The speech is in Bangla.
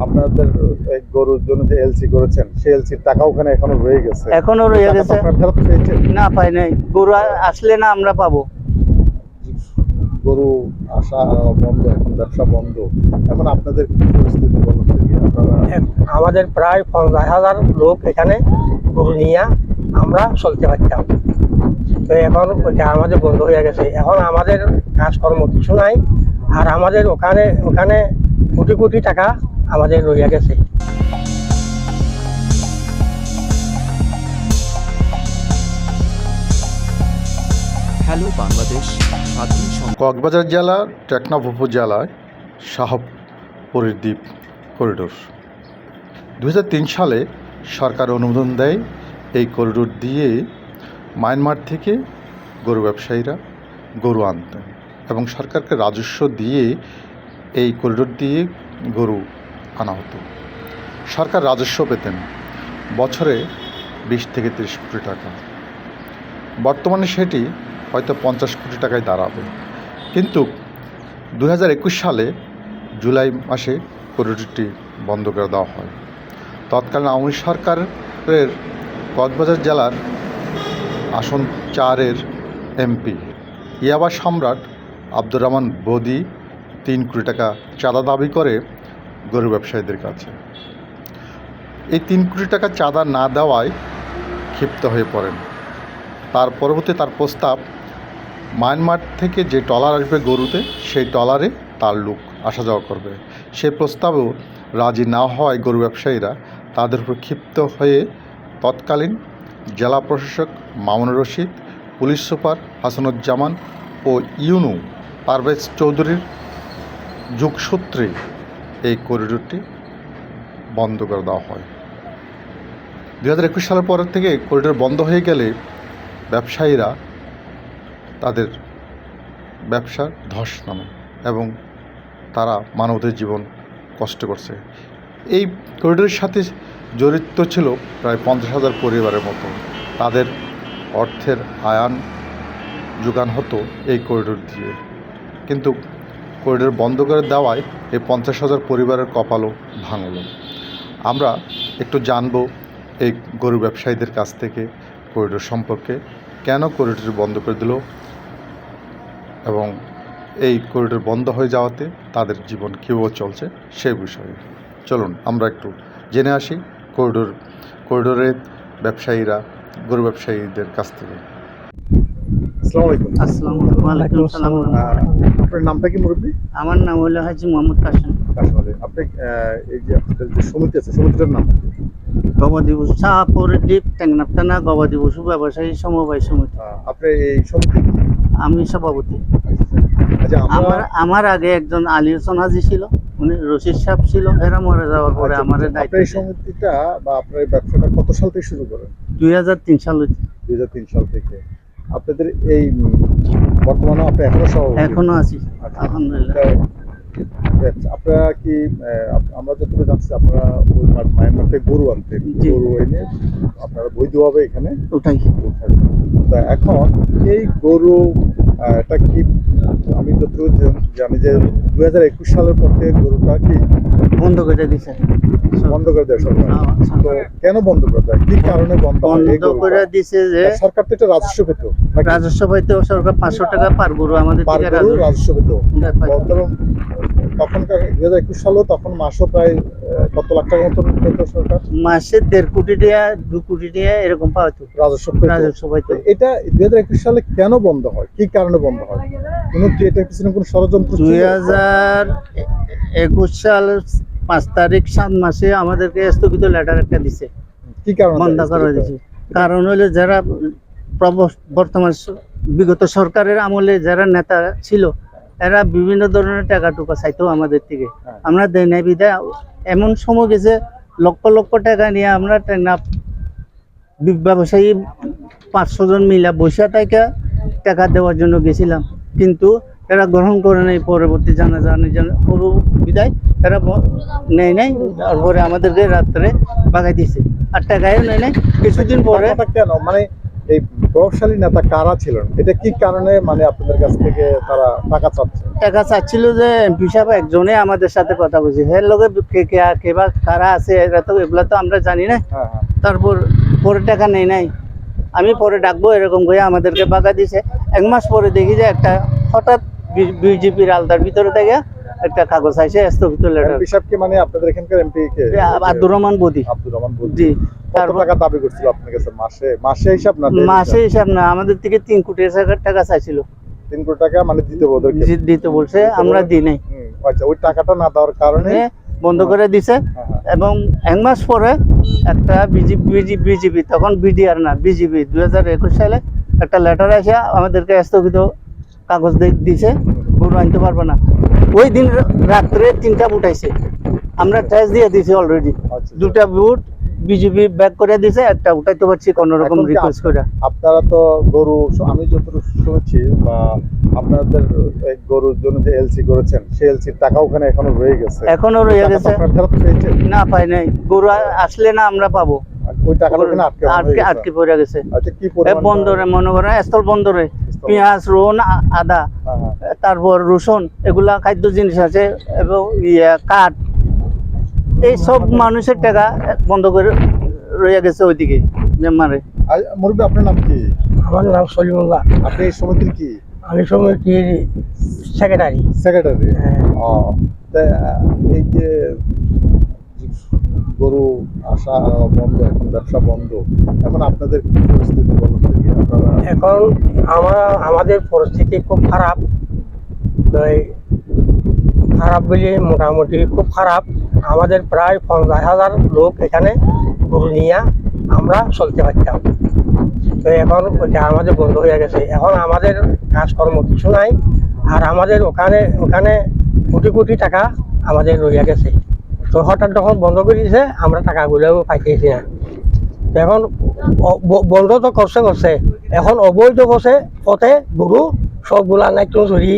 আপনাদের এই গরুর জন্য যে এলসি করেছেন সেই এলসির টাকা ওখানে এখনো রয়ে গেছে। এখনো রয়ে গেছে। আপনারা ফেরত পেয়েছেন? না, পাই নাই। গরু আসলে না আমরা পাবো। গরু আসা বন্ধ, এখন ব্যবসা বন্ধ। এখন আপনাদের কি পরিস্থিতি বলুন দেখি। আপনারা আমাদের প্রায় 50,000 লোক এখানে গরু নিয়ে আমরা চলতে পারতাম, তো এখন ওইটা আমাদের বন্ধ হয়ে গেছে। এখন আমাদের কাজকর্ম কিছু নাই, আর আমাদের ওখানে ওখানে কোটি কোটি টাকা আমাদের রয়ে গেছে। হ্যালো বাংলাদেশ স্বাধীন কক্সবাজার জেলার টেকনাফ উপজেলায় শাহপুরের দ্বীপ করিডোর 2003 সালে সরকার অনুমোদন দেয় এই করিডোর দিয়ে মায়ানমার থেকে গরু ব্যবসায়ীরা গরু আনতেন এবং সরকারকে রাজস্ব দিয়ে এই করিডোর দিয়ে গরু আনা হতো। সরকার রাজস্ব পেতেন বছরে 20 থেকে 30 কোটি টাকা। বর্তমানে সেটি হয়তো 50 কোটি টাকায় দাঁড়াবে, কিন্তু 2021 সালে জুলাই মাসে করিডোরটি বন্ধ করে দেওয়া হয়। তৎকালীন আওয়ামী সরকারের কক্সবাজার জেলার আসন 4-এর এমপি ইয়াবা সম্রাট আব্দুর রহমান বদি 3 কোটি টাকা চাঁদা দাবি করে গরু ব্যবসায়ীদের কাছে। এই 3 কোটি টাকা চাঁদা না দেওয়ায় ক্ষিপ্ত হয়ে পড়েন। তার পরবর্তী তার প্রস্তাব, মায়ানমার থেকে যে ট্রলার আসবে গরুতে সেই ট্রলারে তার লোক আসা যাওয়া করবে। সেই প্রস্তাবেও রাজি না হওয়ায় গরু ব্যবসায়ীরা তাদের উপর ক্ষিপ্ত হয়ে তৎকালীন জেলা প্রশাসক মামুনুর রশিদ, পুলিশ সুপার হাসানুজ্জামান ও ইউনু পারভেজ চৌধুরীর যোগসূত্রে এই করিডোরটি বন্ধ করে দেওয়া হয়। 2021 সালের পর থেকে করিডোর বন্ধ হয়ে গেলে ব্যবসায়ীরা তাদের ব্যবসার ধস নামে এবং তারা মানবদের জীবন কষ্ট করছে। এই করিডোরের সাথে জড়িত ছিল প্রায় 50,000 পরিবারের মতো। তাদের অর্থের আয়ান যোগান হতো এই করিডোর দিয়ে, কিন্তু করিডোর বন্ধ করে দেওয়ায় এই 50,000 পরিবারের কপালও ভাঙল। আমরা একটু জানবো এই গরু ব্যবসায়ীদের কাছ থেকে করিডোর সম্পর্কে, কেন করিডোর বন্ধ করে দিল এবং এই করিডোর বন্ধ হয়ে যাওয়াতে তাদের জীবন কীভাবে চলছে সেই বিষয়ে। চলুন আমরা একটু জেনে আসি করিডোরের ব্যবসায়ীরা গরু ব্যবসায়ীদের কাছ থেকে। আসসালামু আলাইকুম। আসসালামু আলাইকুম। সালাম। আপনার নামটা কি মুরব্বী? আমার নাম হলো হাজি মোহাম্মদ কাসেম। আপনি এই যে আপনাদের যে সমিতি আছে, সমিতিটার নাম? গবাদি পশু শাহপুরের দ্বীপ টেকনাফ থানা গবাদি পশু ব্যবসায়ী সমবায় সমিতি। আপনি এই সমিতি আমি সভাপতি। আচ্ছা, আমার আগে একজন আলী হোসেন হাজি ছিল, উনি রশিদ সাহেব ছিল, এরা মরে যাওয়ার পরে আমার আপনার দায়িত্ব। এই সমিতিটা বা আপনার এই ব্যবসাটা কত সাল থেকে শুরু করেন? 2003 সাল হইতে। 2003 সাল থেকে। আপনাদের এই বর্তমানে আপনি এখনো সভাপতি? এখনো আছি, আচ্ছা। আলহামদুলিল্লাহ। আচ্ছা, আপনারা কি আমরা যতটুকু জানছি আপনারা ওই মায়ানমার থেকে গরু আনতেন, জি। গরু এনে আপনারা বৈধভাবে এখানে ওটাই। উঠান। তা এখন এই গরু এটা কি, আমি যতটুকু জানি যে 2021 সালের পর থেকে গরুটা কি বন্ধ করে দিছে। বন্ধ করে দেয় সরকার। তো কেন বন্ধ করে দেয়, কি কারণে বন্ধ হয় এই বন্ধ গরুটা? করে দিছে যে সরকার তো এটা রাজস্ব পেত নাকি? রাজস্ব পাইতে সরকার 500 টাকা পার গরু আমাদের পার থেকে গরু রাজস্ব পেত। পাইতো। তখনকার 2021 সালেও তখন মাসও প্রায় কত লাখ টাকা মতো পেত সরকার? মাসে 1.5 কোটি টাকা 2 কোটি টাকা এরকম পাইতো রাজস্ব পেত। রাজস্ব পাইতো। এটা 2021 সালে কেন বন্ধ হয়, কি কারণে বন্ধ হয়? কি এটার পিছনে কোনো ষড়যন্ত্র ছিল? 2021 সালের 5 তারিখ 7 মাসে আমাদেরকে স্থগিত লেটার একটা দিছে, কি কারণে বন্ধ করা দিয়েছে। কারণ হলো যারা বর্তমান বিগত সরকারের আমলে যারা নেতা ছিল এরা বিভিন্ন ধরনের টাকা টুকা চাইতো আমাদের থেকে, আমরা দেয় নাই বিদায় এমন সময় গেছে লক্ষ লক্ষ টাকা নিয়ে আমরা ব্যবসায়ী 500 জন মিলা বসে থেকে টাকা দেওয়ার জন্য গেছিলাম, কিন্তু এরা গ্রহণ করে নেই। পরবর্তী জানা বিদায় এরা নেয় নাই, তারপরে আমাদেরকে রাত্রে বাগাই দিছে আর টাকাও নেয় নাই। কিছুদিন পরে কেন মানে এই প্রভাবশালী নেতা কারা ছিলেন, এটা কি কারণে মানে আপনাদের কাছ থেকে তারা টাকা চাচ্ছে? টাকা চাচ্ছিল যে এমপি সাহেব একজনে আমাদের সাথে কথা বলছে, হের লগে কে বা কারা আছে এগুলা তো আমরা জানি না। হ্যাঁ হ্যাঁ তারপর পরে টাকা নেই নাই, আমি পরে ডাকবো এরকম করে আমাদেরকে বাগা দিছে। 1 মাস পরে দেখি যে একটা হঠাৎ বিজেপির আলতার ভিতরে থেকে একটা কাগজ আইসে স্থগিত লেটার। এমপি সাহেব কি মানে আপনাদের এখানকার এমপি কে? আব্দুর রহমান বদি। আব্দুর রহমান বলছি। জি, কত তারপর টাকা দাবি করছিল আপনার কাছে মাসে? মাসে হিসাব না daily মাসে হিসাব? হিসাব না, আমাদের থেকে 3 কোটি টাকা চাইছিল, 3 কোটি টাকা মানে দিতে ওদেরকে? দিতে বলছে, আমরা দিই নাই। আচ্ছা, ওই টাকাটা না দেওয়ার কারণে বন্ধ করে দিছে। হ্যাঁ, হ্যাঁ। এবং 1 মাস পরে একটা বিজেপি তখন বিডিআর না বিজেপি 2021 সালে একটা লেটার আসে আমাদেরকে স্থগিত কাগজ দিছে, গরু আনতে পারবে না। ওই দিন রাত্রে 3টা বুট আইছে, আমরা ট্যাক্স দিয়ে দিছি অলরেডি। আচ্ছা, 2টা বুট বিজেপি ব্যাক করে দিছে, একটা উঠাইতে পারছি কোনো রকম এখন কি রিকোয়েস্ট করে। আপনারা তো গরু, আমি যতটুকু শুনেছি বা আপনাদের এই গরুর জন্য যে এলসি করেছেন সেই এলসির টাকা ওখানে এখনো রয়ে গেছে? এখনো রয়ে টাকা তো গেছে, আপনারা ফেরত পেয়েছেন? না পাই নাই, গরু আসলে না আমরা পাবো। ওই টাকাটা ওখানে আটকে পড়ে গেছে। আচ্ছা, কি এ পরিমাণ? বন্দরে মনে করেন স্থল বন্দরে স্থল- পেঁয়াজ, রসুন, আদা, হ্যাঁ, হ্যাঁ। তারপর রসুন, এগুলা খাদ্য জিনিস আছে এবং কাঠ, এই সব মানুষের টাকা বন্ধ করে রয়ে গেছে ওইদিকে মেম্বারে। আর মুরব্বী, আপনার নাম কি? আমার নাম সলিমুল্লাহ, আপনি এই সমিতির কি আমি সমিতির সেক্রেটারি। সেক্রেটারি? ও, তা এই যে গরু আসা বন্ধ, এখন ব্যবসা বন্ধ, এখন আপনাদের কি পরিস্থিতি বলুন দেখি? আপনারা এখন আমাদের পরিস্থিতি খুব খারাপ। তো এই খারাপ বলে মোটামুটি খুব খারাপ। আমাদের প্রায় 50,000 লোক এখানে গরু নিয়ে আমরা চলতে পারতাম। তো এখন ওইটা আমাদের বন্ধ হয়ে গেছে। এখন আমাদের কাজকর্ম কিছু নাই। আর আমাদের ওখানে কোটি কোটি টাকা আমাদের রয়ে গেছে। তো হঠাৎ যখন বন্ধ করে দিয়েছে, আমরা টাকাগুলোও পাইতেছি না। তো এখন বন্ধ তো করছে, এখন অবৈধ পথে গরু সবগুলা নাইট্রো ধরি